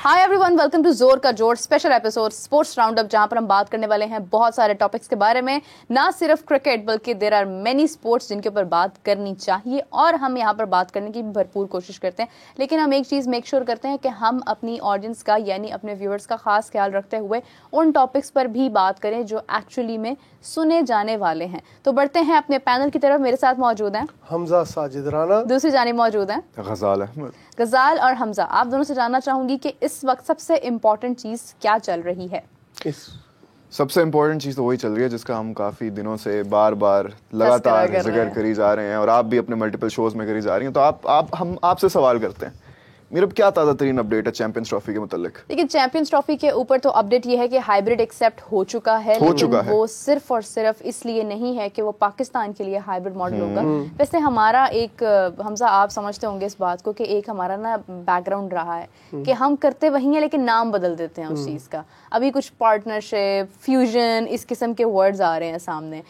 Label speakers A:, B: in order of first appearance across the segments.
A: Hi everyone, welcome to जोर का जोर special episode sports round up, जहां पर हम बात करने वाले हैं बहुत सारे टॉपिक्स के बारे में, ना सिर्फ क्रिकेट बल्कि देयर आर मेनी स्पोर्ट्स जिनके ऊपर बात करनी चाहिए और हम यहां पर बात करने की भरपूर कोशिश करते हैं। लेकिन हम एक चीज़ मेक श्योर करते हैं कि हम अपनी ऑडियंस का यानी अपने व्यूअर्स का खास ख्याल रखते हुए उन टॉपिक्स पर भी बात करें जो एक्चुअली में सुने जाने वाले हैं। तो बढ़ते हैं अपने पैनल की तरफ। मेरे साथ मौजूद हैं
B: हमजा साजिद राना,
A: दूसरी जानिब मौजूद हैं
C: गजाल अहमद।
A: गजाल और हमजा, आप दोनों से जानना चाहूंगी कि इस वक्त सबसे इम्पोर्टेंट चीज क्या चल रही है?
C: सबसे इम्पोर्टेंट चीज़ तो वही चल रही है जिसका हम काफ़ी दिनों से बार बार लगातार जिक्र करी जा रहे हैं और आप भी अपने मल्टीपल शोज में करी जा रही हैं। तो हम आपसे सवाल करते हैं, मेरा क्या ताज़ा तरीन अपडेट है चैंपियंस ट्रॉफी के मुतालिक?
A: देखिए, चैंपियंस ट्रॉफी के ऊपर तो अपडेट ये है कि हाइब्रिड एक्सेप्ट हो चुका है, वो सिर्फ और सिर्फ इसलिए नहीं है कि वो पाकिस्तान के लिए हाइब्रिड मॉडल होगा। वैसे हमारा एक, हमजा आप समझते होंगे इस बात को कि एक हमारा ना बैकग्राउंड रहा है कि हम करते वही हैं लेकिन नाम बदल देते हैं उस चीज़ का। अभी कुछ पार्टनरशिप, फ्यूजन, इस किस्म के वर्ड्स आ रहे हैं सामने।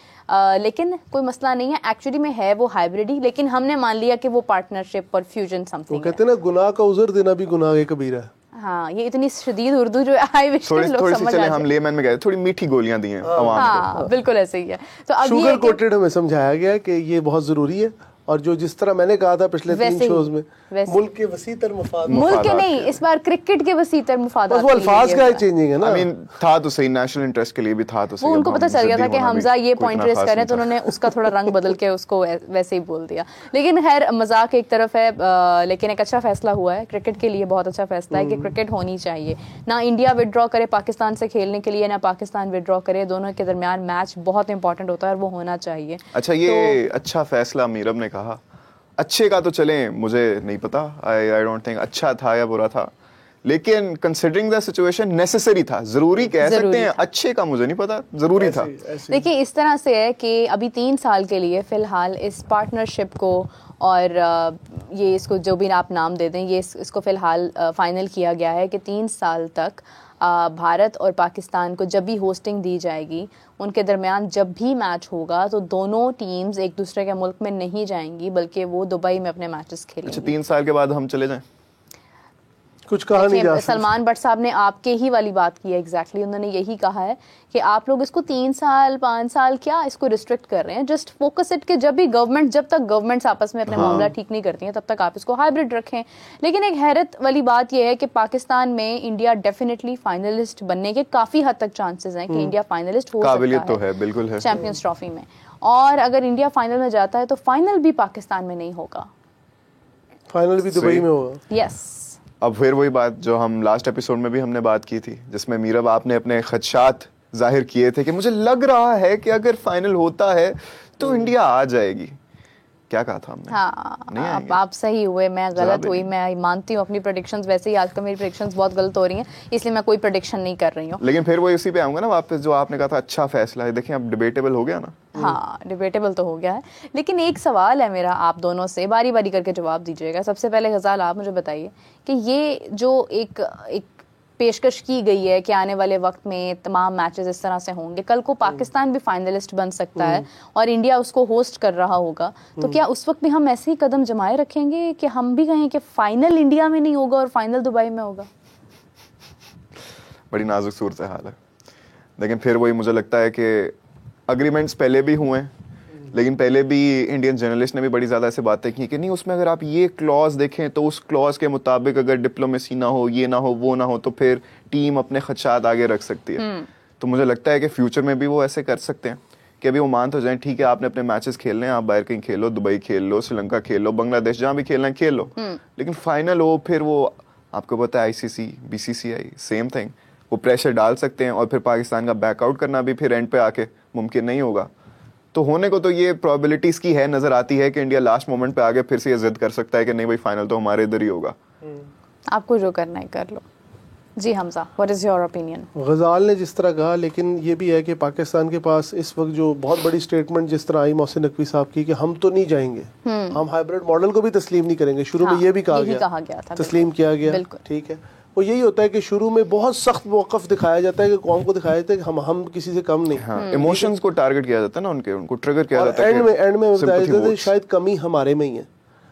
A: लेकिन कोई मसला नहीं है, एक्चुअली में है वो हाइब्रिड ही, लेकिन हमने मान लिया कि वो पार्टनरशिप और फ्यूजन समथिंग।
B: वो कहते हैं ना, गुनाह का उज़र देना भी गुनाह कबीरा है।
A: हाँ, ये इतनी शदीद उर्दू जो आई विश लोग समझ
C: चले हम लेमैन में गए, थोड़ी मीठी गोलियां दी हैं आवाम को।
A: हाँ, बिल्कुल ऐसे ही है। तो अब
B: शुगर कोटेड हमें समझाया गया कि ये बहुत जरूरी है और जो जिस तरह मैंने कहा था पिछले 3 शोज में, मुल्क के वसीतर मुफाद,
A: मुल्क के नहीं, इस बार क्रिकेट के वसीतर मुफादात,
B: वो अल्फाज का चेंजिंग है ना।
C: आई मीन था तो सही, नेशनल इंटरेस्ट के लिए भी था तो सही।
A: वो उनको पता चल गया था कि हमजा ये पॉइंट रेस कर रहे हैं, तो उन्होंने उसका थोड़ा रंग बदल के उसको वैसे ही बोल दिया। लेकिन खैर, मजाक एक तरफ है, लेकिन एक अच्छा फैसला हुआ है क्रिकेट के लिए, बहुत अच्छा फैसला है कि क्रिकेट होनी चाहिए। ना इंडिया विड्रॉ करे पाकिस्तान से खेलने के लिए, ना पाकिस्तान विड्रॉ करे, दोनों के दरमियान मैच बहुत इंपॉर्टेंट होता है और वो होना चाहिए।
C: अच्छा, ये अच्छा फैसला मीरब ने कहा, अच्छे का तो चले मुझे नहीं पता, आई डोंट थिंक अच्छा था या बुरा था, लेकिन कंसिडरिंग द सिचुएशन नेसेसरी था, जरूरी कह सकते हैं। अच्छे का मुझे नहीं पता, जरूरी था।
A: देखिए, इस तरह से है कि अभी 3 साल के लिए फिलहाल इस पार्टनरशिप को और ये इसको जो भी आप नाम दे दें, ये इसको फिलहाल फाइनल किया गया है कि 3 साल तक भारत और पाकिस्तान को जब भी होस्टिंग दी जाएगी, उनके दरमियान जब भी मैच होगा तो दोनों टीम्स एक दूसरे के मुल्क में नहीं जाएंगी, बल्कि वो दुबई में अपने मैचेस खेलेंगी।
C: अच्छा, 3 साल के बाद हम चले जाएं?
B: कुछ कहा नहीं जा सकता।
A: सलमान भट्ट साहब ने आपके ही वाली बात की है एग्जैक्टली। उन्होंने यही कहा है कि आप लोग इसको 3 साल 5 साल क्या इसको रिस्ट्रिक्ट कर रहे हैं, जस्ट फोकस इट कि जब तक गवर्नमेंट्स आपस में अपने मामला ठीक नहीं करती हैं तब तक आप इसको हाइब्रिड रखें। लेकिन एक हैरत वाली बात यह है कि पाकिस्तान में इंडिया डेफिनेटली फाइनलिस्ट बनने के काफी हद तक चांसेस हैं कि इंडिया फाइनलिस्ट हो सकता है,
C: बिल्कुल है
A: चैंपियंस ट्रॉफी में। और अगर इंडिया फाइनल में जाता है तो फाइनल भी पाकिस्तान में नहीं होगा,
B: फाइनल भी दुबई में होगा।
A: यस।
C: अब फिर वही बात जो हम लास्ट एपिसोड में भी हमने बात की थी, जिसमें मीरब आपने अपने खदशात जाहिर किए थे कि मुझे लग रहा है कि अगर फाइनल होता है तो इंडिया आ जाएगी। क्या कहा था हमने?
A: हाँ, आप सही हुए, मैं गलत हुई। मैं मानती हूँ अपनी प्रेडिक्शंस, वैसे ही आजकल मेरी प्रेडिक्शंस बहुत गलत हो रही हैं, इसलिए मैं कोई प्रेडिक्शन नहीं कर रही हूँ।
C: लेकिन फिर वो उसी पे आऊंगा ना वापस, जो आपने कहा था अच्छा फैसला है। देखिए, अब डिबेटेबल हो गया ना।
A: हाँ, डिबेटेबल तो हो गया है, लेकिन एक सवाल है मेरा, आप दोनों से बारी बारी करके जवाब दीजिएगा। सबसे पहले गजाल, आप मुझे बताइए कि ये जो एक पेशकश की गई है कि आने वाले वक्त में तमाम मैचेस इस तरह से होंगे, कल को पाकिस्तान भी फाइनलिस्ट बन सकता है और इंडिया उसको होस्ट कर रहा होगा, तो क्या उस वक्त भी हम ऐसे ही कदम जमाए रखेंगे कि हम भी कहें कि फाइनल इंडिया में नहीं होगा और फाइनल दुबई में होगा?
C: बड़ी नाजुक सूरत हाल है। लेकिन फिर वही मुझे लगता है कि अग्रीमेंट्स पहले भी हुए, लेकिन पहले भी इंडियन जर्नलिस्ट ने भी बड़ी ज़्यादा ऐसे बातें की कि नहीं, उसमें अगर आप ये क्लॉज देखें तो उस क्लॉज के मुताबिक अगर डिप्लोमेसी ना हो, ये ना हो, वो ना हो, तो फिर टीम अपने खदशात आगे रख सकती है। तो मुझे लगता है कि फ्यूचर में भी वो ऐसे कर सकते हैं कि अभी वो मान तो जाएं, ठीक है आपने अपने मैचेस खेलने हैं, आप बाहर कहीं खेलो, दुबई खेल लो, श्रीलंका खेल लो, बांग्लादेश, जहाँ भी खेलना है खेल लो, लेकिन फाइनल हो फिर वो आपको पता है ICC, BCCI सेम थिंग, वो प्रेशर डाल सकते हैं और फिर पाकिस्तान का बैकआउट करना भी फिर एंड पे आके मुमकिन नहीं होगा। तो होने को तो ये प्रोबेबिलिटीज की है, नजर आती है कि इंडिया लास्ट मोमेंट पे आगे फिर से ये जिद कर सकता है कि नहीं भाई फाइनल तो हमारे इधर ही होगा।
A: आपको जो करना है कर लो। जी Hamza, what is your opinion?
B: Ghazal ने जिस तरह कहा, लेकिन ये भी है कि पाकिस्तान के पास इस वक्त जो बहुत बड़ी स्टेटमेंट जिस तरह आई मोहसिन नकवी साहब की कि हम तो नहीं जाएंगे, हम हाइब्रिड मॉडल को भी तस्लीम नहीं करेंगे। शुरू में ये भी कहा गया था, तस्लीम किया गया, ठीक है। वो यही होता है कि शुरू में बहुत सख्त मौक़िफ़ दिखाया जाता है कि कौम को दिखाया जाता है कि हम किसी से कम नहीं।
C: इमोशंस को टारगेट किया जाता है ना, उनको ट्रिगर किया जाता है।
B: एंड में बताया जाता है शायद कमी हमारे में ही है,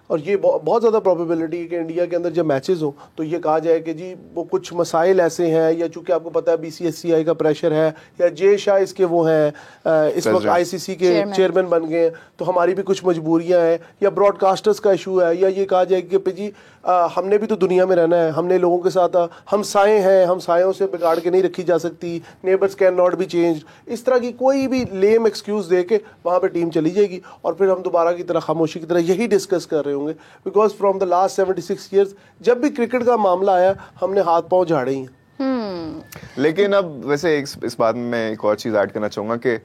B: और ये बहुत ज़्यादा प्रोबेबिलिटी है कि इंडिया के अंदर जब मैचेस हो तो ये कहा जाए कि जी वो कुछ मसाइल ऐसे हैं, या चूंकि आपको पता है BCCI का प्रेशर है, या जे शाह इसके वो हैं इस वक्त ICC के चेयरमैन बन गए हैं, तो हमारी भी कुछ मजबूरियां हैं, या ब्रॉडकास्टर्स का इशू है, या ये कहा जाए कि जी हमने भी तो दुनिया में रहना है, हमने लोगों के साथ हम साए हैं, हम सायों से बिगाड़ के नहीं रखी जा सकती, neighbours can not be change, इस तरह की कोई भी लेम एक्सक्यूज दे के वहाँ पे टीम चली जाएगी और फिर हम दोबारा की तरह खामोशी की तरह यही डिस्कस कर रहे होंगे। Because from the last 76 years जब भी क्रिकेट का मामला आया हमने हाथ पांव झाड़े ही हैं।
C: लेकिन अब वैसे इस बात में मैं एक और चीज़ ऐड करना चाहूँगा कि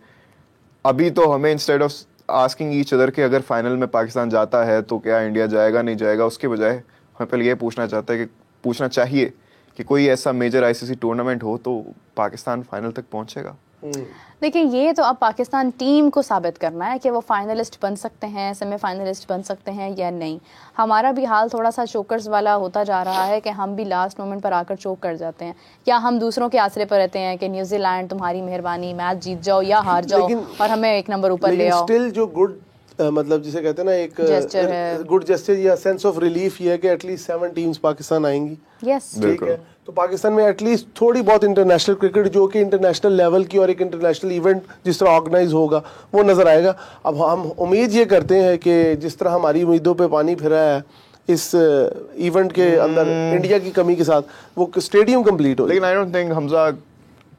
C: अभी तो हमें instead of asking each other कि अगर फाइनल में पाकिस्तान जाता है तो क्या इंडिया जाएगा नहीं जाएगा, उसके बजाय हमें पहले ये पूछना चाहिए कि कोई ऐसा मेजर ICC टूर्नामेंट हो तो पाकिस्तान फाइनल तक पहुंचेगा।
A: देखिए ये तो अब पाकिस्तान टीम को साबित करना है कि वो फाइनलिस्ट बन सकते हैं, सेमीफाइनलिस्ट बन सकते हैं या नहीं। हमारा भी हाल थोड़ा सा चोकर्स वाला होता जा रहा है कि हम भी लास्ट मोमेंट पर आकर चोक कर जाते हैं, या हम दूसरों के आसरे पर रहते हैं कि न्यूजीलैंड तुम्हारी मेहरबानी मैच जीत जाओ या हार जाओ और हमें एक नंबर ऊपर ले आओ।
B: स्टिल जो गुड मतलब जिसे कहते हैं ना एक गुड जेस्चर या सेंस ऑफ रिलीफ ये है कि एटलीस्ट 7 टीम्स पाकिस्तान आएंगी।
A: यस
B: ठीक है, तो पाकिस्तान में एटलीस्ट थोड़ी बहुत इंटरनेशनल क्रिकेट जो कि इंटरनेशनल लेवल की और एक इंटरनेशनल इवेंट जिस तरह ऑर्गेनाइज होगा वो नजर आएगा। अब हम उम्मीद ये करते हैं कि जिस तरह हमारी उम्मीदों पे पानी फिरा है इस इवेंट के अंदर इंडिया की कमी के साथ, वो स्टेडियम कंप्लीट हो।
C: लेकिन आई डोंट थिंक हमजा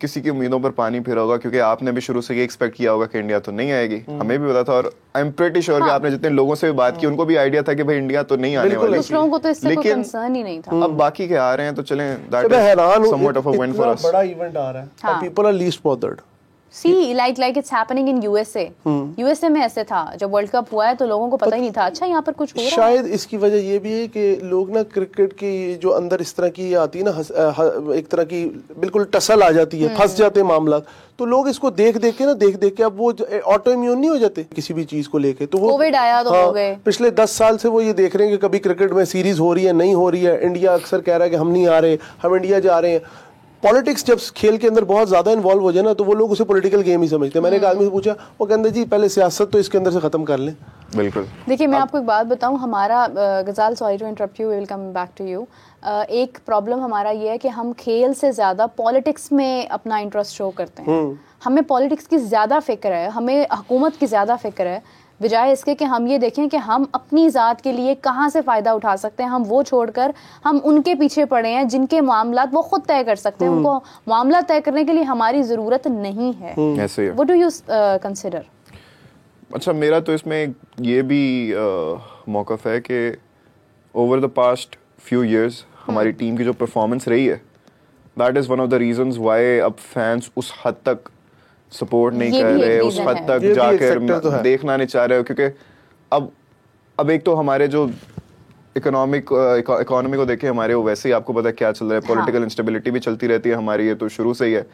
C: किसी की उम्मीदों पर पानी फिरा होगा, क्योंकि आपने भी शुरू से ये एक्सपेक्ट किया होगा कि इंडिया तो नहीं आएगी, हमें भी पता था, और आई एम प्रीटी श्योर कि आपने जितने लोगों से भी बात की उनको भी आइडिया था कि भाई इंडिया तो नहीं आने वाली,
A: दूसरों को तो इससे कोई कंसर्न ही नहीं था।
C: अब बाकी के आ रहे हैं तो चलें, that is somewhat of a win for us.
B: बड़ा इवेंट आ रहा है और people are least bothered.
A: See, like it's happening in USA. USA में ऐसे था, जब वर्ल्ड कप हुआ है तो लोगों को पता ही नहीं था अच्छा यहाँ पर कुछ हो रहा है।
B: शायद इसकी वजह ये भी है कि लोग ना क्रिकेट की जो अंदर इस तरह की आती है ना, एक तरह की बिल्कुल टसल आ जाती है, फंस जाते हैं मामला, तो लोग इसको देख देख के अब वो ऑटो इम्यून नहीं हो जाते किसी भी चीज को लेके। तो वो
A: कोविड आया तो हो गए।
B: पिछले 10 साल से वो ये देख रहे हैं कि कभी क्रिकेट में सीरीज हो रही है नहीं हो रही है, इंडिया अक्सर कह रहा है कि हम नहीं आ रहे, हम इंडिया जा रहे हैं। पॉलिटिक्स जब खेल के अंदर बहुत ज्यादा इन्वॉल्व हो जाए ना तो वो लोग उसे पॉलिटिकल गेम ही समझते हैं। मैंने एक आदमी से पूछा, वो कहते जी पहले सियासत तो इसके अंदर से खत्म कर लें।
C: बिल्कुल।
A: देखिए मैं आपको एक बात बताऊं, हमारा Ghazal, sorry to interrupt you, we will come back to you. एक प्रॉब्लम हमारा ये है कि हम खेल से ज्यादा पॉलिटिक्स में अपना इंटरेस्ट शो करते हैं। हमें पॉलिटिक्स की ज्यादा फिक्र है, हमें हुकूमत की ज्यादा फिक्र है, बजाय इसके कि हम ये देखें कि हम अपनी ज़ात के लिए कहाँ से फ़ायदा उठा सकते हैं। हम वो छोड़कर हम उनके पीछे पड़े हैं जिनके मामलात वो खुद तय कर सकते हैं, उनको मामला तय करने के लिए हमारी ज़रूरत नहीं है। What do you consider?
C: अच्छा, मेरा तो इसमें ये भी मौक़िफ़ है कि over the past few years हमारी टीम की जो परफॉर्मेंस रही है, that is one of the reasons why अब फैंस उस हद तक सपोर्ट नहीं कर रहे, उस हद तक जाकर देखना नहीं चाह रहे हो, क्योंकि अब एक तो हमारे जो इकोनॉमी को देखे हमारे, वो वैसे ही आपको पता है क्या चल रहा है, पॉलिटिकल इंस्टेबिलिटी भी चलती रहती है हमारी, ये तो शुरू से ही है।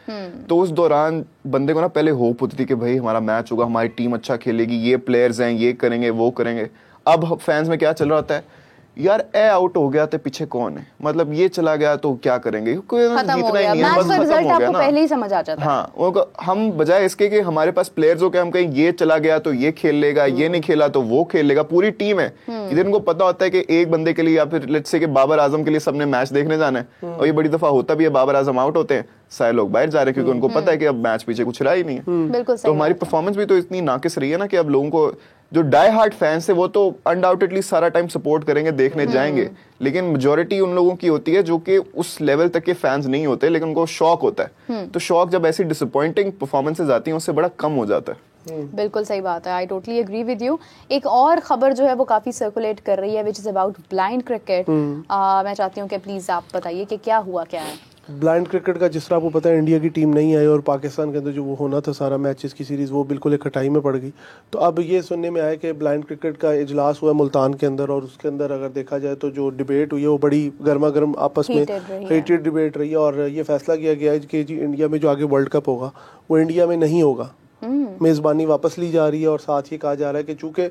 C: तो उस दौरान बंदे को ना पहले होप होती थी कि भाई हमारा मैच होगा, हमारी टीम अच्छा खेलेगी, ये प्लेयर्स हैं, ये करेंगे वो करेंगे। अब फैंस में क्या चल रहा होता है, यार ए आउट हो गया तो पीछे कौन है, मतलब ये चला गया तो क्या करेंगे, जीतना ही नहीं है, बस खत्म हो गया ना, पहले ही समझ आ जाता है। हाँ, हम बजाय इसके कि हमारे पास प्लेयर्स हो के हम कहीं ये चला गया तो ये खेल लेगा, ये नहीं खेला तो वो खेल लेगा, पूरी टीम है, इधर इनको पता होता है कि एक बंदे के लिए या फिर लेट्स से कि बाबर आजम के लिए सबने मैच देखने जाना है, और ये बड़ी दफा होता भी है, बाबर आजम आउट होते हैं, सारे लोग बाहर जा रहे हैं क्योंकि उनको पता है कि अब मैच पीछे कुछ रहा ही नहीं है। तो हमारी परफॉर्मेंस भी तो इतनी नाकिस रही है ना कि अब लोगों को जो डाई हार्ट फैंस है वो तो अनडाउटेडली सारा टाइम सपोर्ट करेंगे, देखने जाएंगे, लेकिन मेजॉरिटी उन लोगों की होती है जो कि उस लेवल तक के फैंस नहीं होते, लेकिन उनको शौक होता है। तो शौक जब ऐसी डिसअपॉइंटिंग परफॉर्मेंसेस आती हैं उससे बड़ा कम हो जाता है।
A: बिल्कुल सही बात है, I totally agree with you. एक और खबर जो है वो काफी सर्कुलेट कर रही है which is about blind cricket. मैं चाहती हूँ कि प्लीज आप बताइए कि क्या हुआ, क्या है
B: ब्लाइंड क्रिकेट का। जिस तरह आपको पता है इंडिया की टीम नहीं आई और पाकिस्तान के अंदर जो वो होना था सारा मैचेस की सीरीज़ वो बिल्कुल एक कटाई में पड़ गई। तो अब ये सुनने में आया कि ब्लाइंड क्रिकेट का इजलास हुआ मुल्तान के अंदर, और उसके अंदर अगर देखा जाए तो जो डिबेट हुई है वो बड़ी गर्मा गर्म आपस में हीटेड डिबेट रही है, और ये फैसला किया गया है कि जी इंडिया में जो आगे वर्ल्ड कप होगा वो इंडिया में नहीं होगा, मेज़बानी वापस ली जा रही है, और साथ ही कहा जा रहा है कि चूँकि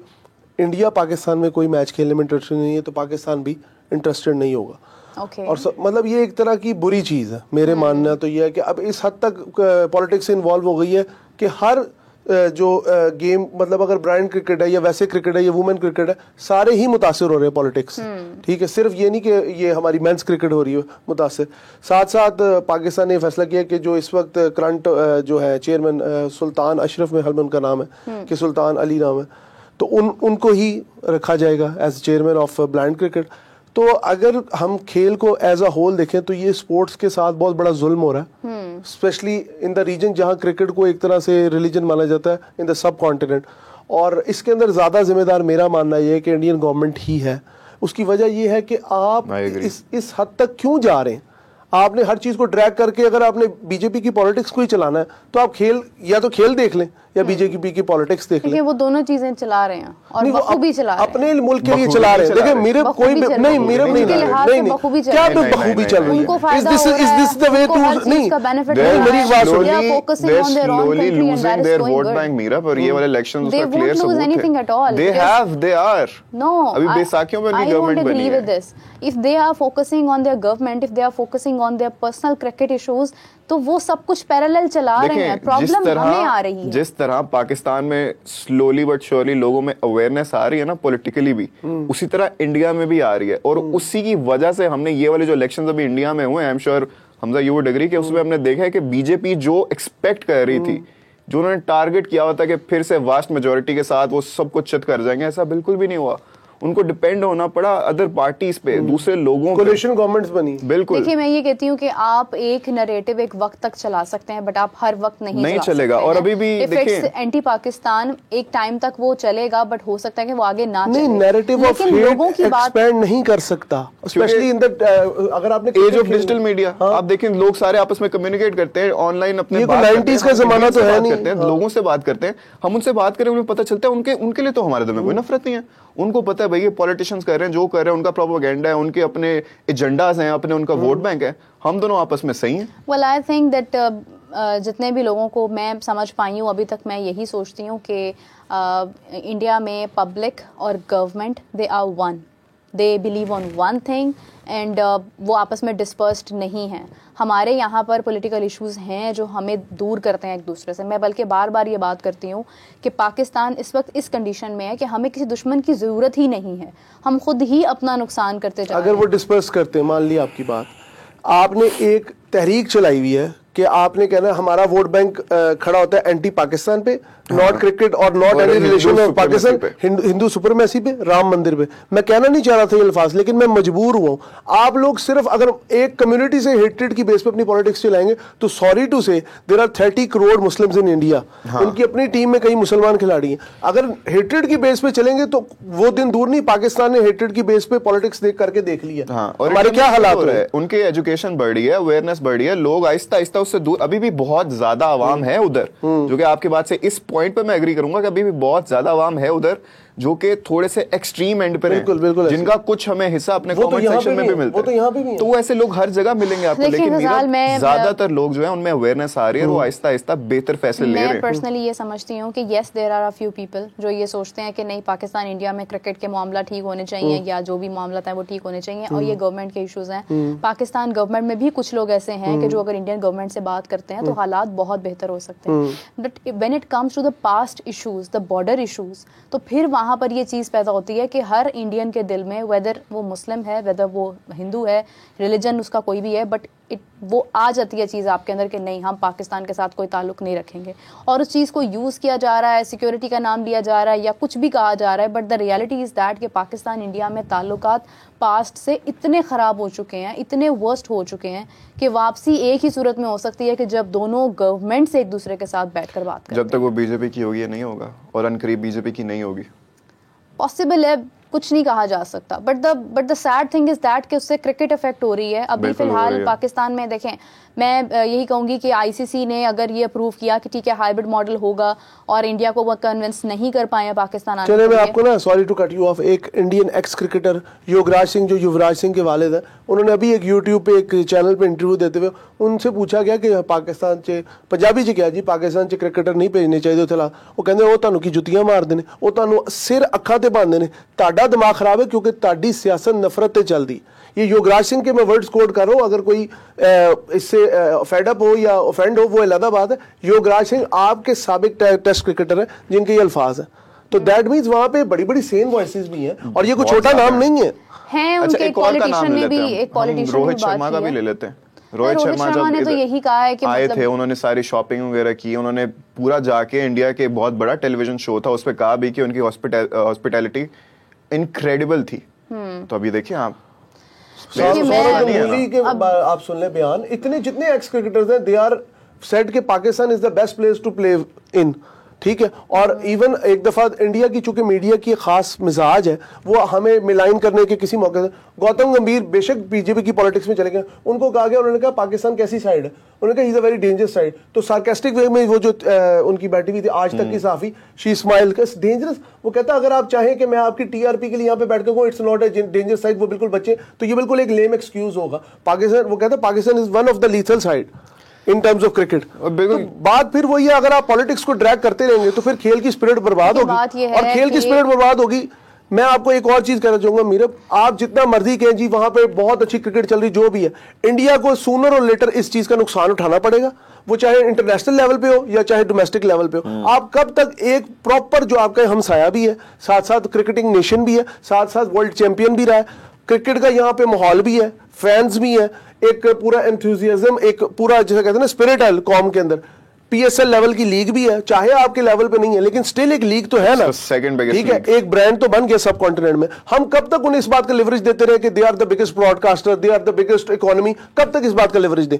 B: इंडिया पाकिस्तान में कोई मैच खेलने में इंटरेस्टेड नहीं है तो पाकिस्तान भी इंटरेस्टेड नहीं होगा। और मतलब ये एक तरह की बुरी चीज़ है। मेरे मानना तो ये है कि अब इस हद तक पॉलिटिक्स से इन्वॉल्व हो गई है कि हर जो गेम, मतलब अगर ब्रांड क्रिकेट है या वैसे क्रिकेट है या वुमेन क्रिकेट है, सारे ही मुतासिर हो रहे हैं पॉलिटिक्स से, ठीक है। सिर्फ ये नहीं कि ये हमारी मेंस क्रिकेट हो रही है मुतासिर। साथ साथ पाकिस्तान ने फैसला किया कि जो इस वक्त करंट जो है चेयरमैन सुल्तान अशरफ में हल उनका नाम है कि सुल्तान अली नाम है, तो उनको ही रखा जाएगा as chairman of blind cricket. तो अगर हम खेल को एज अ होल देखें तो ये स्पोर्ट्स के साथ बहुत बड़ा जुल्म हो रहा है, स्पेशली इन द रीजन जहां क्रिकेट को एक तरह से रिलीजन माना जाता है इन द सब कॉन्टिनेंट। और इसके अंदर ज्यादा जिम्मेदार मेरा मानना यह है कि इंडियन गवर्नमेंट ही है। उसकी वजह यह है कि आप इस हद तक क्यों जा रहे हैं। आपने हर चीज को ड्रैग करके, अगर आपने बीजेपी की पॉलिटिक्स को ही चलाना है तो आप खेल, या तो खेल देख लें या बीजेपी की पॉलिटिक्स देख लें।
A: वो दोनों चीजें चला रहे हैं और बखूबी चला रहे हैं,
B: अपने मुल्क के लिए चला रहे हैं। देखिए मेरे कोई नहीं, मेरे नहीं, क्या बखूबी चल रही है? Is this the way to, नहीं मेरी बात
C: slowly losing their vote bank Meera, पर ये वाले इलेक्शंस उसका क्लियर सबूत है। They are no, अभी बैसाखियों में उनकी गवर्नमेंट बनी है।
A: If they are focusing on their government, if they are focusing on their personal cricket issues, तो वो सब कुछ पैरेलल चला रहे हैं। प्रॉब्लम हमें आ रही है।
C: जिस तरह पाकिस्तान में स्लोली बट श्योरली लोगों में अवेयरनेस आ रही है ना पॉलिटिकली भी, उसी तरह इंडिया में भी आ रही है। और उसी की वजह से हमने ये वाले जो इलेक्शंस अभी इंडिया में हुए, I am sure Hamza you would agree कि उसमें हमने देखा है कि बीजेपी जो एक्सपेक्ट कर रही थी, जो उन्होंने टारगेट किया हुआ था कि फिर से वास्ट मेजोरिटी के साथ वो सब कुछ चित कर जाएंगे, ऐसा बिल्कुल भी नहीं हुआ। उनको डिपेंड होना पड़ा अदर पार्टीज पे, दूसरे लोगों पे।
B: कोलिशन गवर्नमेंट्स बनी।
C: बिल्कुल।
A: देखिए मैं ये कहती हूँ कि आप एक नैरेटिव एक वक्त तक चला सकते हैं, बट आप हर वक्त नहीं
C: चलेगा। और अभी भी देखिए
A: एंटी पाकिस्तान एक टाइम तक वो चलेगा, बट हो सकता है कि वो आगे ना चले।
B: नैरेटिव ऑफ लोगों की बात एक्सपेंड नहीं कर सकता, स्पेशली इन द अगर आपने
C: एज ऑफ डिजिटल मीडिया आप देखें, लोग सारे आपस में कम्युनिकेट करते हैं ऑनलाइन, अपने
B: 90s का जमाना तो है नहीं,
C: लोगों से बात करते हैं। हम उनसे बात करें, उन्हें पता चलता है उनके लिए तो हमारे दिल में कोई नफरत नहीं है। उनको पता है भाई ये पॉलिटिशियंस कर रहे हैं जो कर रहे हैं, उनका प्रोपेगेंडा है, उनके अपने एजेंडास हैं, अपने उनका वोट बैंक है। हम दोनों आपस में सही हैं।
A: वेल आई थिंक दैट जितने भी लोगों को मैं समझ पाई हूँ अभी तक, मैं यही सोचती हूँ कि इंडिया में पब्लिक और government they are one, they believe on one thing and वो आपस में डिस्पर्स्ड नहीं हैं। हमारे यहाँ पर पॉलिटिकल इश्यूज हैं जो हमें दूर करते हैं एक दूसरे से। मैं बल्कि बार बार ये बात करती हूँ कि पाकिस्तान इस वक्त इस कंडीशन में है कि हमें किसी दुश्मन की ज़रूरत ही नहीं है, हम खुद ही अपना नुकसान करते जा रहे हैं।
B: अगर वो डिस्पर्स करते हैं, मान ली आपकी बात, आपने एक तहरीक चलाई हुई है कि आपने कहना हमारा वोट बैंक खड़ा होता है एंटी पाकिस्तान पे, नॉट क्रिकेट और not any relation of Pakistan, Hindu supremacy पे, राम मंदिर पे। मैं कहना नहीं चाह रहा था ये अल्फाज, लेकिन मैं मजबूर हुआ हूं। आप लोग सिर्फ अगर एक कम्युनिटी से हेट्रेड की बेस पे अपनी पॉलिटिक्स चलाएंगे तो sorry to say there are 30 crore muslims in India. उनकी अपनी टीम में कई मुसलमान खिलाड़ी हैं। अगर हेट्रेड की बेस पे चलेंगे तो वो दिन दूर नहीं, पाकिस्तान ने हेट्रेड की बेस पे पॉलिटिक्स देख करके देख लिया।
C: और हमारे क्या हालात हो रहे हैं, उनकी एजुकेशन बढ़ी है, अवेयरनेस बढ़ी है, लोग आहिस्ता आहिस्ता उससे दूर। अभी भी बहुत ज्यादा आवाम है उधर, जो कि आपकी बात से इस पॉइंट पे मैं एग्री करूंगा कि अभी भी बहुत ज्यादा आवाम है उधर जो कि थोड़े से एक्सट्रीम एंड पे हैं, जिनका कुछ हमें हिस्सा अपने कमेंट सेक्शन में भी मिलता है। वो तो यहाँ पे भी है। तो वो ऐसे लोग हर जगह मिलेंगे आपको, लेकिन ज्यादातर लोग जो है उनमें अवेयरनेस आ रही है, वो आहिस्ता आहिस्ता बेहतर फैसले ले रहे हैं।
A: मैं पर्सनली ये समझती हूँ कि yes there are a few people जो ये सोचते हैं कि नहीं, पाकिस्तान इंडिया में क्रिकेट के मामला ठीक होने चाहिए या जो भी मामला है वो ठीक होने चाहिए और ये गवर्नमेंट के इश्यूज हैं। पाकिस्तान गवर्नमेंट में भी कुछ लोग ऐसे हैं कि जो अगर इंडियन गवर्नमेंट से बात करते हैं तो हालात बहुत बेहतर हो सकते हैं। But when it comes to the past issues, the border issues, तो फिर वहां पर ये चीज होती है कि हर इंडियन के दिल में, वेदर वो मुस्लिम है, वेदर वो हिंदू है, रिलीजन उसका कोई भी है, बट वो आ जाती है चीज़ आपके अंदर कि नहीं, हम पाकिस्तान के साथ कोई ताल्लुक नहीं रखेंगे। और उस चीज़ को यूज़ किया जा रहा है, सिक्योरिटी का नाम लिया जा रहा है या कुछ भी कहा जा रहा है, but the reality is that कि पाकिस्तान इंडिया में ताल्लुकात पास्ट से इतने ख़राब हो चुके हैं, इतने वर्स्ट हो चुके हैं कि वापसी एक ही सूरत में हो सकती है कि जब दोनों गवर्नमेंट से एक दूसरे के साथ बैठकर बात करें।
C: जब तक वो बीजेपी की होगी नहीं होगा, और अनकरीब बीजेपी की नहीं होगी।
A: पॉसिबल है, कुछ नहीं कहा जा सकता, but the sad thing is that कि उससे क्रिकेट इफेक्ट हो रही है। अभी फिलहाल पाकिस्तान में देखें, मैं यही कहूंगी कि आईसीसी ने अगर ये अप्रूव किया कि ठीक है हाइब्रिड मॉडल होगा और इंडिया को वो कन्विंस नहीं कर पाए पाकिस्तान आने।
B: चलिए मैं आपको ना, sorry to cut you off, एक Indian ex cricketer Yograj Singh, जो युवराज सिंह के वालिद है, उन्होंने अभी एक यूट्यूब पे एक चैनल पे इंटरव्यू देते हुए उनसे पूछा गया कि पाकिस्तान से पंजाबी च क्या जी पाकिस्तान से क्रिकेटर नहीं भेजने चाहिए थे। वो कहते वो तुहानू की जुतियां मारते हैं, वो तुहानू सिर अखा ते बांधते हैं, तुहाडा दिमाग खराब है क्योंकि तुहाडी सियासत नफरत ते चलदी। ये युवराज सिंह के मैं वर्ड्स कोट कर रहा हूँ, अगर कोई इससे फेड अप हो या ऑफेंड हो वो अलग बात है। युवराज सिंह आपके साबिक टेस्ट क्रिकेटर है जिनके ये अल्फाज है, तो दैट मीन्स वहां पे बड़ी बड़ी सेम वॉइसेस भी हैं और ये कोई छोटा नाम नहीं है।
A: हैं उनके पॉलिटिशियन ने भी, एक पॉलिटिशियन
C: रोहित शर्मा का भी ले लेते हैं। रोहित शर्मा
A: ने तो यही कहा है कि
C: आए थे, उन्होंने सारी शॉपिंग वगैरह की, उन्होंने पूरा जाके इंडिया के बहुत बड़ा टेलीविजन शो था उस पर कहा भी कि उनकी हॉस्पिटैलिटी इनक्रेडिबल थी। तो अभी देखिए आप
B: आप सुन ले बयान, इतने जितने एक्स क्रिकेटर्स हैं दे आर सेड कि Pakistan is the best place to play in, ठीक है। और इवन एक दफा इंडिया की चूंकि मीडिया की खास मिजाज है वो हमें मिलाइन करने के किसी मौके से, गौतम गंभीर बेशक बीजेपी की पॉलिटिक्स में चले गए, उनको कहा गया, उन्होंने कहा पाकिस्तान कैसी साइड है, उन्होंने कहा he is a very dangerous side. तो सार्केस्टिक वे में वो जो उनकी बैठी हुई थी आज तक की साफी शी स्माइल डेंजरस, वो कहता अगर आप चाहें कि मैं आपकी टीआरपी के लिए यहाँ पे बैठ कर it's not a dangerous side, वो बिल्कुल बच्चे, तो ये बिल्कुल एक लेम एक्सक्यूज होगा। पाकिस्तान, वो कहता Pakistan is one of the lethal side in terms of cricket. तो बात फिर वही है, अगर आप पॉलिटिक्स को ड्रैग करते रहेंगे तो फिर खेल की स्पिरिट बर्बाद होगी, और खेल की स्पिरिट बर्बाद होगी। मैं आपको एक और चीज कहना चाहूंगा मीरब, आप जितना मर्जी कहें जी वहां पे बहुत अच्छी क्रिकेट चल रही जो भी है, इंडिया को सूनर और लेटर इस चीज का नुकसान उठाना पड़ेगा, वो चाहे इंटरनेशनल लेवल पे हो या चाहे डोमेस्टिक लेवल पे हो। आप कब तक एक प्रॉपर जो आपका हमसाया भी है, साथ साथ क्रिकेटिंग नेशन भी है, साथ साथ वर्ल्ड चैंपियन भी रहा है, क्रिकेट का यहाँ पे माहौल भी है, फैंस भी है, एक पूरा एंथुसियाज्म, एक पूरा जैसे कहते हैं ना स्पिरिट है कॉम के अंदर, पीएसएल लेवल की लीग भी है, चाहे आपके लेवल पे नहीं है लेकिन स्टिल एक लीग तो है ना, ठीक है, एक ब्रांड तो बन गया सब कॉन्टिनेंट में। हम कब तक उन्हें इस बात का लिवरेज देते रहे कि they are the biggest broadcaster, they are the biggest economy, कब तक इस बात का लिवरेज दें?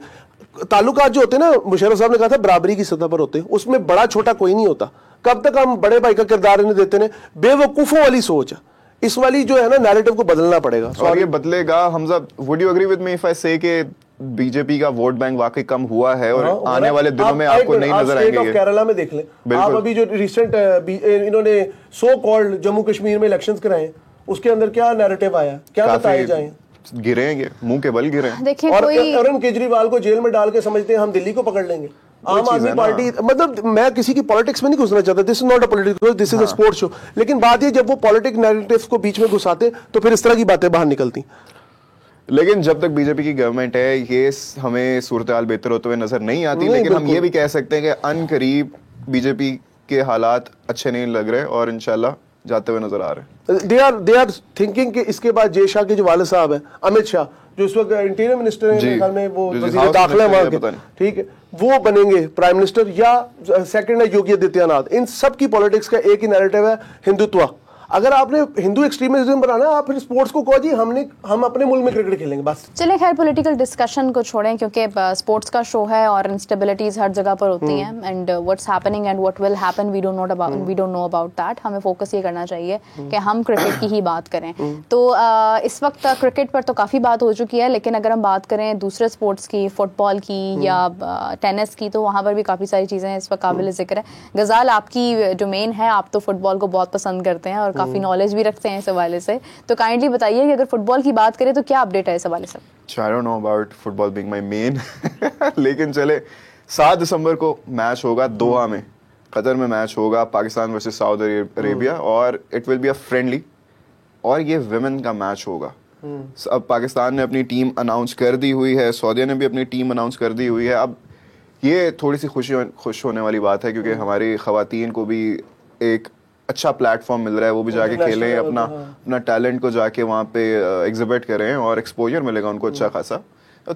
B: ताल्लुकात जो होते हैं ना, मुशर्रफ साहब ने कहा था बराबरी की सतह पर होते हैं, उसमें बड़ा छोटा कोई नहीं होता। कब तक हम बड़े भाई का किरदार इन्हें देते हैं? बेवकूफों वाली सोच है, इस वाली जो है ना नैरेटिव को बदलना पड़ेगा
C: और ये बदलेगा। Hamza, would you agree with me if I say कि बीजेपी का वोट बैंक वाकई कम हुआ है और आने वाले दिनों में आपको नहीं नजर आएंगे?
B: स्टेट ऑफ केरला में देख लें आप, अभी जो रिसेंट इन्होंने सो कॉल्ड जम्मू कश्मीर में इलेक्शंस कराए, उसके अंदर क्या नैरेटिव आया, क्या बताए जाए?
C: गिरेंगे, मुंह के बल गिरे।
A: देखिए,
B: और अरुण केजरीवाल को जेल में डाल के समझते हैं हम दिल्ली को पकड़ लेंगे। आम आदमी पार्टी, मतलब मैं किसी की पॉलिटिक्स में नहीं घुसना चाहता, this is not a politics, this is a sports show, लेकिन बात ये जब वो पॉलिटिक नैरेटिव्स को बीच में घुसाते तो फिर इस तरह की बातें बाहर निकलती।
C: लेकिन जब तक बीजेपी की गवर्नमेंट है ये हमें सूरत हाल बेहतर होते हुए नजर नहीं आती, लेकिन हम ये भी कह सकते हैं कि अनकरीब बीजेपी के हालात अच्छे नहीं लग रहे और इंशाल्लाह जाते हुए नजर आ रहे हैं।
B: दे आर थिंकिंग कि इसके बाद जय शाह के जो वाले साहब है, अमित शाह जो इस वक्त इंटीरियर मिनिस्टर है में, वो वजीर दाखिला वहां के, ठीक है, वो बनेंगे प्राइम मिनिस्टर, या सेकंड है योगी आदित्यनाथ। इन सब की पॉलिटिक्स का एक ही नैरेटिव है, हिंदुत्व। अगर आपने हिंदू एक्सट्रीमिज्म बनाना, आप फिर स्पोर्ट्स को कहो जी हम अपने मुल्क में क्रिकेट खेलेंगे बस।
A: चलिए खैर पॉलिटिकल डिस्कशन को छोड़ें, क्योंकि स्पोर्ट्स का शो है और इंस्टेबिलिटीज हर जगह पर होती हैं, and what's happening and what will happen we don't know about that. हमें फोकस ये करना चाहिए कि हम क्रिकेट की ही बात करें। तो इस वक्त क्रिकेट पर तो काफ़ी बात हो चुकी है, लेकिन अगर हम बात करें दूसरे स्पोर्ट्स की, फुटबॉल की या टेनिस की, तो वहाँ पर भी काफ़ी सारी चीज़ें इस वक्त काबिल ज़िक्र है। गजाल, आपकी डोमेन है, आप तो फुटबॉल को बहुत पसंद करते हैं और काफ़ी नॉलेज भी रखते हैं इस हवाले से, तो काइंडली बताइए कि अगर फुटबॉल की बात करें तो क्या अपडेट है इस हवाले से?
C: I don't know about football being my main लेकिन चले 7 दिसंबर को मैच होगा दोहा में, कतर में मैच होगा, पाकिस्तान वर्सेस सऊदी अरेबिया, और it will be a friendly, और ये विमेन का मैच होगा। अब पाकिस्तान ने अपनी टीम अनाउंस कर दी हुई है, सऊदी ने भी अपनी टीम अनाउंस कर दी हुई है। अब ये थोड़ी सी खुश होने वाली बात है क्योंकि हमारी खवातीन को भी एक अच्छा प्लेटफॉर्म मिल रहा है, वो भी जाके खेलें, अपना टैलेंट को जाके वहाँ पे एग्जिबिट करें और एक्सपोजर मिलेगा उनको अच्छा खासा,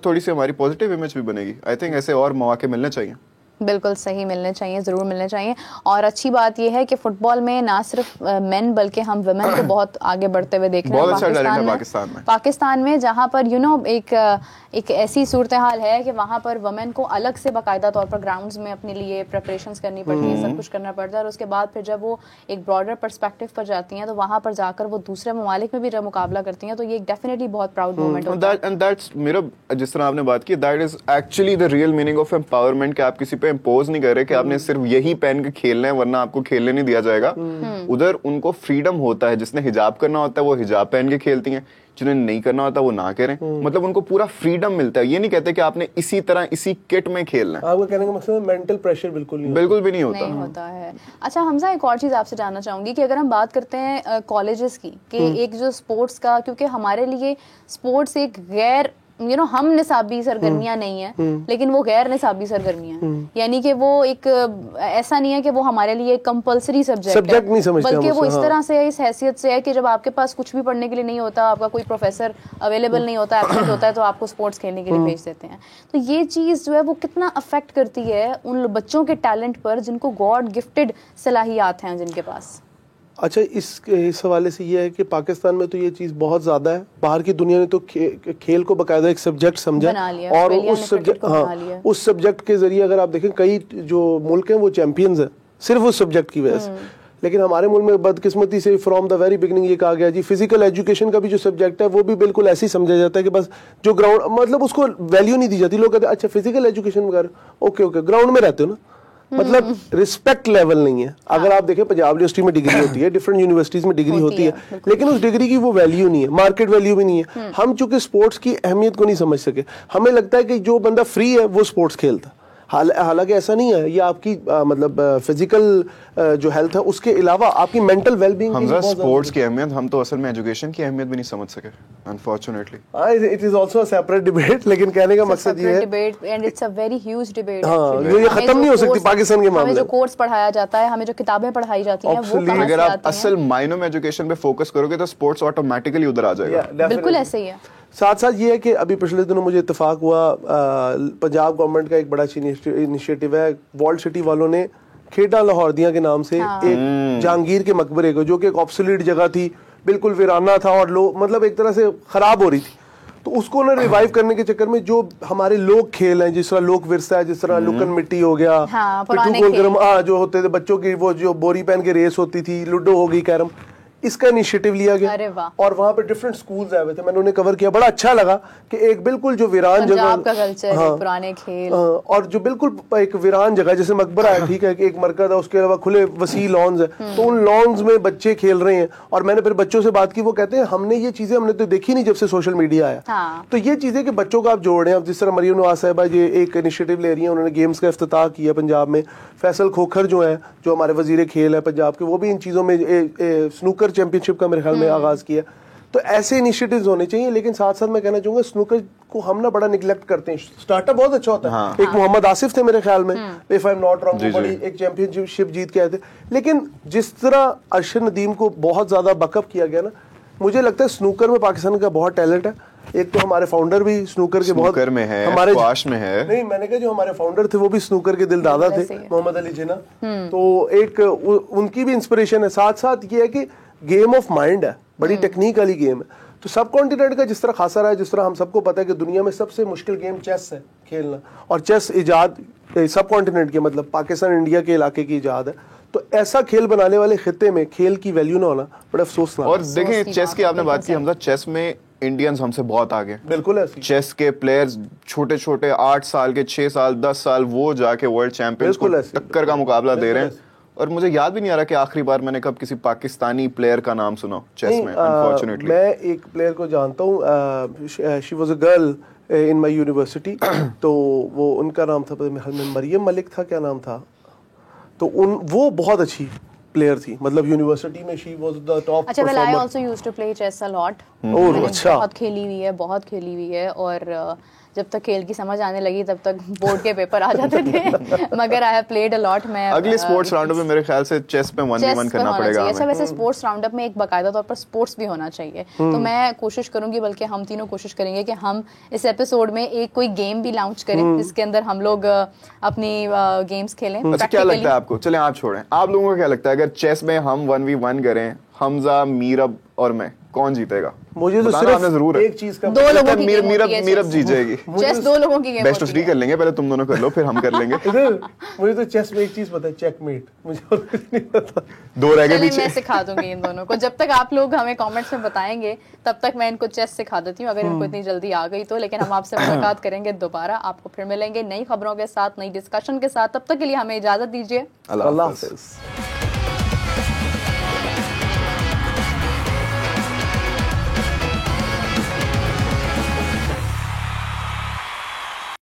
C: थोड़ी सी हमारी पॉजिटिव इमेज भी बनेगी। आई थिंक ऐसे और मौके मिलने चाहिए।
A: बिल्कुल सही, मिलने चाहिए, ज़रूर मिलने चाहिए। और अच्छी बात यह है कि फुटबॉल में ना सिर्फ मेन बल्कि हम वुमेन को बहुत आगे बढ़ते हुए देख रहे हैं पाकिस्तान में, जहाँ पर एक ऐसी सूरत हाल है कि वहाँ पर वुमेन को अलग से बाकायदा तौर पर ग्राउंड्स में अपने लिए प्रिपरेशंस करनी पड़ती है, सब कुछ करना पड़ता है, और उसके बाद फिर जब वो एक ब्रॉडर पर्सपेक्टिव पर जाती हैं तो वहाँ पर जाकर वो दूसरे ममालिक में भी मुकाबला करती हैं, तो ये डेफिनेटली बहुत प्राउड मोमेंट होता है।
C: मेरा जिस तरह आपने बात की, that is actually the real meaning of empowerment, कि आप किसी पे इम्पोज नहीं कर रहे कि आपने सिर्फ यही पहन के खेलना है वरना आपको खेलने नहीं दिया जाएगा। उधर उनको फ्रीडम होता है, जिसने हिजाब करना होता है वो हिजाब पहन के खेलती हैं, जिन्हें नहीं करना होता वो ना करें। मतलब उनको पूरा फ्रीडम मिलता है। ये नहीं कहते कि आपने इसी तरह इसी किट में खेलना है।
B: आपका कहने का मकसद मेंटल प्रेशर बिल्कुल
C: भी नहीं
A: होता है। अच्छा हमजा, एक और चीज आपसे जानना चाहूंगी कि अगर हम बात करते हैं कॉलेजेस की, कि एक जो स्पोर्ट्स का, क्योंकि हमारे लिए स्पोर्ट्स एक गैर हम निसाबी सरगर्मियां नहीं है, लेकिन वो गैर निसाबी सरगर्मियां, यानी कि वो एक ऐसा नहीं है कि वो हमारे लिए कंपलसरी सब्जेक्ट
B: नहीं समझते,
A: बल्कि वो इस तरह से है, इस हैसियत से है कि जब आपके पास कुछ भी पढ़ने के लिए नहीं होता, आपका कोई प्रोफेसर अवेलेबल नहीं होता, एब्सेंट होता है, तो आपको स्पोर्ट्स खेलने के लिए भेज देते हैं। तो ये चीज़ जो है वो कितना अफेक्ट करती है उन बच्चों के टैलेंट पर जिनको गॉड गिफ्टेड सलाहियात हैं जिनके पास।
B: अच्छा, इस हवाले से ये है कि पाकिस्तान में तो ये चीज़ बहुत ज़्यादा है। बाहर की दुनिया ने तो खेल को बाकायदा एक सब्जेक्ट समझा और उस सब्जेक्ट के जरिए अगर आप देखें कई जो मुल्क हैं वो चैंपियंस हैं सिर्फ उस सब्जेक्ट की वजह से। लेकिन हमारे मुल्क में बदकिस्मती से फ्रॉम द वेरी बिगिनिंग ये कहा गया जी फिजिकल एजुकेशन का भी जो सब्जेक्ट है वो भी बिल्कुल ऐसे ही समझा जाता है कि बस जो ग्राउंड, मतलब उसको वैल्यू नहीं दी जाती। लोग कहते हैं अच्छा फिजिकल एजुकेशन वगैरह, ओके ग्राउंड में रहते हो ना, मतलब रिस्पेक्ट लेवल नहीं है। अगर आप देखें पंजाब यूनिवर्सिटी में डिग्री होती है, डिफरेंट यूनिवर्सिटीज में डिग्री होती है, लेकिन उस डिग्री की वो वैल्यू नहीं है, मार्केट वैल्यू भी नहीं है। हम चूंकि स्पोर्ट्स की अहमियत को नहीं समझ सके, हमें लगता है कि जो बंदा फ्री है वो स्पोर्ट्स खेलता, हालांकि ऐसा नहीं है। ये आपकी मतलब फिजिकल जो हेल्थ है उसके अलावा आपकी मेंटल वेलबींग।
C: हमजा स्पोर्ट्स की अहमियत हम तो असल में एजुकेशन की अहमियत भी नहीं समझ सके unfortunately.
B: It is also a separate debate, लेकिन कहने का मकसद ये है
A: debate and it's a very huge debate.
B: हां, ये खत्म नहीं हो सकती पाकिस्तान के मामले में।
A: हमें जो कोर्स पढ़ाया जाता है, हमें जो किताबें पढ़ाई जाती हैं, वो कहां से
C: अगर आप असल मायनों में एजुकेशन पे फोकस करोगे तो स्पोर्ट्स ऑटोमेटिकली उधर आ जाएगा।
A: बिल्कुल ऐसे ही है।
B: साथ साथ ये है कि अभी पिछले दिनों मुझे इत्तेफाक हुआ, पंजाब गवर्नमेंट का एक बड़ा इनिशिएटिव है, वॉल्ड सिटी वालों ने खेड़ा लाहौरदियां के नाम से एक जहांगीर के मकबरे को, जो कि एक ऑब्सोलीट जगह थी, बिल्कुल वीराना था और मतलब एक तरह से खराब हो रही थी, तो उसको उन्होंने रिवाइव करने के चक्कर में जो हमारे लोक खेल हैं, जिस तरह लोक विरसा है, जिस तरह लुकन मिट्टी हो गया, पिट्ठू गोल गरम जो होते थे बच्चों की, वो जो बोरी पहन के रेस होती थी, लूडो हो गई, कैरम, इसका इनिशिएटिव लिया गया और वहाँ पे डिफरेंट स्कूल्स आए हुए थे, मैंने उन्हें कवर किया। बड़ा अच्छा लगा कि एक बिल्कुल जो वीरान जगह
A: का कल्चर, हाँ, पुराने खेल,
B: और जो बिल्कुल एक वीरान जगह जैसे मकबरा है, ठीक है कि एक मरकज है, उसके अलावा खुले वसी लॉन्स है, तो उन लॉन्स में बच्चे खेल रहे हैं। और मैंने फिर बच्चों से बात की, वो कहते हैं हमने ये चीजें हमने तो देखी नहीं जब से सोशल मीडिया आया। तो ये चीजें कि बच्चों को आप जोड़ रहे हैं। जिस तरह मरियम नवाज साहिबा ये एक इनिशिएटिव ले रही है, उन्होंने गेम्स का इफ्तिताह किया पंजाब में। फैसल खोखर जो है, जो हमारे वजीर खेल है पंजाब के, वो भी इन चीजों में स्नूकर चैंपियनशिप का मेरे ख्याल में आगाज किया। तो ऐसे इनिशिएटिव्स होने चाहिए। लेकिन साथ साथ मैं कहना चाहूंगा स्नूकर को हम ना बड़ा निगलेक्ट करते हैं। स्टार्टअप बहुत अच्छा होता है। हाँ। एक मोहम्मद आसिफ थे मेरे ख्याल में, if I am not wrong, बड़ी एक चैंपियनशिप जीत के आए थे। लेकिन जिस तरह अरशद नदीम को बहुत ज्यादा बकअप किया गया ना, मुझे लगता है स्नूकर में पाकिस्तान का बहुत टैलेंट है। एक तो हमारे फाउंडर भी स्नूकर के बहुत
C: में है,
B: हमारे
C: में है।
B: नहीं, मैंने कहा जो हमारे फाउंडर थे वो भी स्नूकर के दिल दादा थे, मोहम्मद अली जिन्ना। तो एक उनकी भी इंस्पिरेशन है। साथ साथ ये है कि गेम ऑफ माइंड है, बड़ी टेक्निक वाली गेम है। तो सब कॉन्टिनेंट का जिस तरह खासा रहा है, जिस तरह हम सबको पता है कि दुनिया में सबसे मुश्किल गेम चेस है खेलना, और चेस इजाद सब कॉन्टिनेंट के, मतलब पाकिस्तान इंडिया के इलाके की इजाद है। तो ऐसा खेल बनाने वाले खित्ते में खेल की वैल्यू ना होना बड़ा अफसोसनाक।
C: और देखें चेस की आपने बात की हमजा, चेस में इंडियंस हमसे बहुत आगे,
B: बिल्कुल ऐसी।
C: चेस के प्लेयर्स छोटे छोटे 8 साल के, 6 साल 10 साल, वो जाके वर्ल्ड चैंपियंस को टक्कर का मुकाबला दे रहे हैं। और मुझे याद भी नहीं आ रहा कि आखिरी बार मैंने कब किसी पाकिस्तानी प्लेयर का नाम सुना चेस में। अनफॉर्चुनेटली
B: मैं एक प्लेयर को जानता हूँ, she was a girl in my university. तो वो उनका नाम था मरियम मलिक था, क्या नाम था, तो वो बहुत अच्छी प्लेयर थी, मतलब यूनिवर्सिटी में शी वाज द टॉप।
A: अच्छा, well I also used to play chess a lot.
B: Oh अच्छा,
A: बहुत खेली हुई है और जब तक खेल की समझ आने लगी तब तक बोर्ड के पेपर आ जाते थे। मगर I have played a lot. मैं
C: अगले स्पोर्ट्स राउंडअप में मेरे ख्याल से चेस पे 1v1 करना पड़ेगा।
A: अच्छा, वैसे स्पोर्ट्स राउंडअप में एक बाकायदा तौर पर स्पोर्ट्स भी होना चाहिए। तो मैं कोशिश करूंगी, बल्कि हम तीनों कोशिश करेंगे कि हम इस एपिसोड में एक कोई गेम भी लॉन्च करें जिसके अंदर हम लोग अपनी गेम्स खेलें।
C: अच्छा, क्या लगता है आपको, चलें आप छोड़ें, आप लोगों को क्या लगता है अगर चेस में हम 1v1 करें, हमजा, मीरब और मैं, कौन जीतेगा?
B: मुझे तो सिर्फ
C: जरूर है
B: एक चीज का
A: दो लोगों की गेम होती है,
C: मीरब जीत जाएगी।
A: चेस दो लोगों की गेम
C: बेस्ट ऑफ 3 कर लेंगे, पहले तुम दोनों कर लो फिर हम कर लेंगे।
B: मुझे तो चेस में एक चीज पता है, चेकमेट, मुझे और कुछ नहीं पता।
C: 2 रह गए पीछे।
A: मैं सिखा दूंगी इन दोनों को, जब तक आप लोग हमें कमेंट्स में बताएंगे तब तक मैं इनको चेस सिखा देती हूँ, अगर इनको इतनी जल्दी आ गई तो। लेकिन हम आपसे मुलाकात करेंगे दोबारा, आपको फिर मिलेंगे नई खबरों के साथ, नई डिस्कशन के साथ। तब तक के लिए हमें इजाजत दीजिए,
B: अल्लाह हाफिज़।